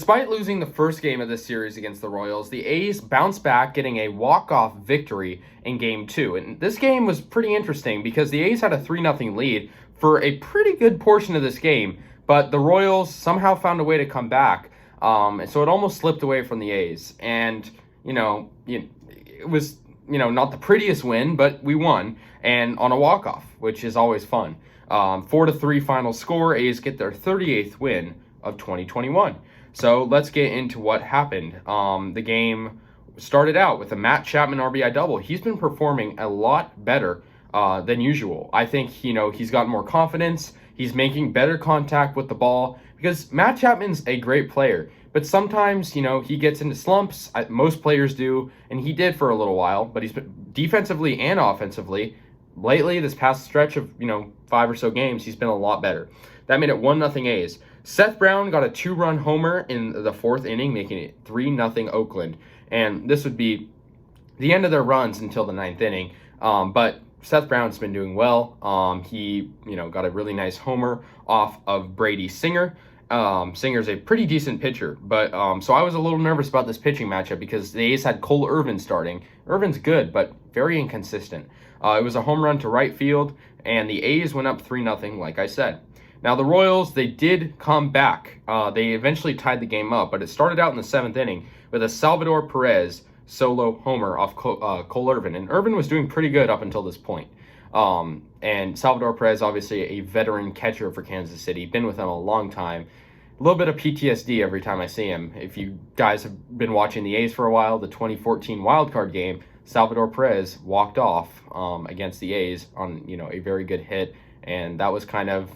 Despite losing the first game of this series against the Royals, the A's bounced back, getting a walk-off victory in Game 2. And this game was pretty interesting because the A's had a 3-0 lead for a pretty good portion of this game, but the Royals somehow found a way to come back. And so it almost slipped away from the A's. And, it was, not the prettiest win, but we won, and on a walk-off, which is always fun. 4-3 final score. A's get their 38th win of 2021. So let's get into what happened. The game started out with a Matt Chapman RBI double. He's been performing a lot better than usual. I think, he's gotten more confidence. He's making better contact with the ball because Matt Chapman's a great player. But sometimes, he gets into slumps. Most players do, and he did for a little while. But he's been defensively and offensively. Lately, this past stretch of, 5 or so games, he's been a lot better. That made it 1-0 A's. Seth Brown got a 2-run homer in the 4th inning, making it 3-0 Oakland. And this would be the end of their runs until the 9th inning. But Seth Brown's been doing well. He, got a really nice homer off of Brady Singer. Singer's a pretty decent pitcher, but so I was a little nervous about this pitching matchup because the A's had Cole Irvin starting. Irvin's good, but very inconsistent. It was a home run to right field, and the A's went up 3-0, like I said. Now, the Royals, they did come back. They eventually tied the game up, but it started out in the 7th inning with a Salvador Perez solo homer off Cole Irvin, and Irvin was doing pretty good up until this point. And Salvador Perez, obviously a veteran catcher for Kansas City, been with them a long time. A little bit of PTSD every time I see him. If you guys have been watching the A's for a while, the 2014 wildcard game, Salvador Perez walked off against the A's on, a very good hit, and that was kind of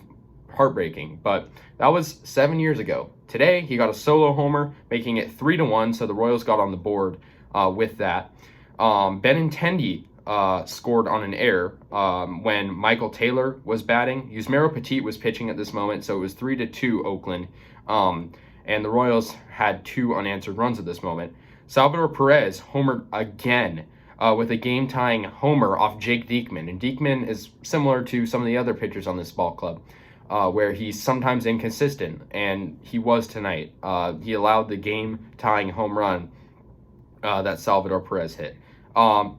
heartbreaking. But that was 7 years ago. Today, he got a solo homer, making it 3-1, so the Royals got on the board with that. Benintendi scored on an error when Michael Taylor was batting. Yusmeiro Petit was pitching at this moment, so it was 3-2 Oakland. And the Royals had 2 unanswered runs at this moment. Salvador Perez homered again with a game-tying homer off Jake Diekman. And Diekman is similar to some of the other pitchers on this ball club, where he's sometimes inconsistent, and he was tonight. He allowed the game-tying home run that Salvador Perez hit. So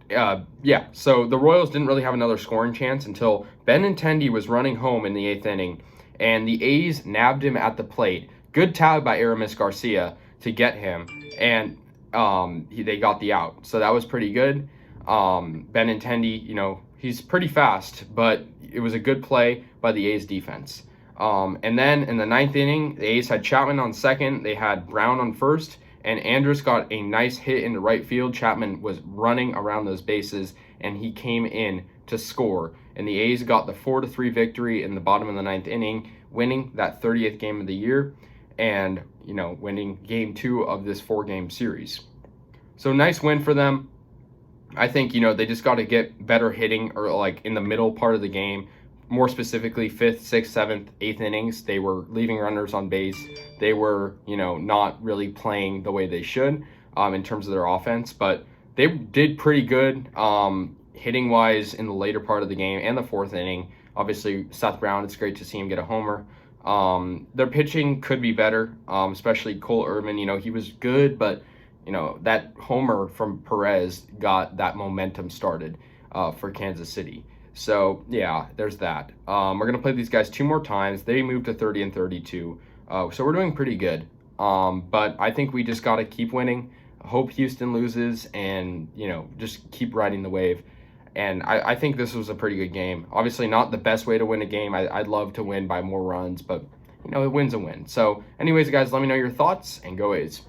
the Royals didn't really have another scoring chance until Benintendi was running home in the 8th inning, and the A's nabbed him at the plate. Good tag by Aramis Garcia to get him, and they got the out. So that was pretty good. Benintendi, he's pretty fast, but it was a good play by the A's defense. And then in the 9th inning, the A's had Chapman on second. They had Brown on first, and Andrus got a nice hit into right field. Chapman was running around those bases, and he came in to score. And the A's got the 4-3 victory in the bottom of the 9th inning, winning that 30th game of the year and, winning Game 2 of this 4-game series. So nice win for them. I think, they just got to get better hitting or like in the middle part of the game. More specifically, 5th, 6th, 7th, 8th innings, they were leaving runners on base. They were, not really playing the way they should in terms of their offense. But they did pretty good hitting-wise in the later part of the game and the 4th inning. Obviously, Seth Brown, it's great to see him get a homer. Their pitching could be better, especially Cole Irvin. He was good, but, that homer from Perez got that momentum started for Kansas City. So, yeah, there's that. We're going to play these guys 2 more times. They moved to 30 and 32. So we're doing pretty good. But I think we just got to keep winning. Hope Houston loses and, just keep riding the wave. And I think this was a pretty good game. Obviously not the best way to win a game. I'd love to win by more runs, but, a win's a win. So anyways, guys, let me know your thoughts and go A's.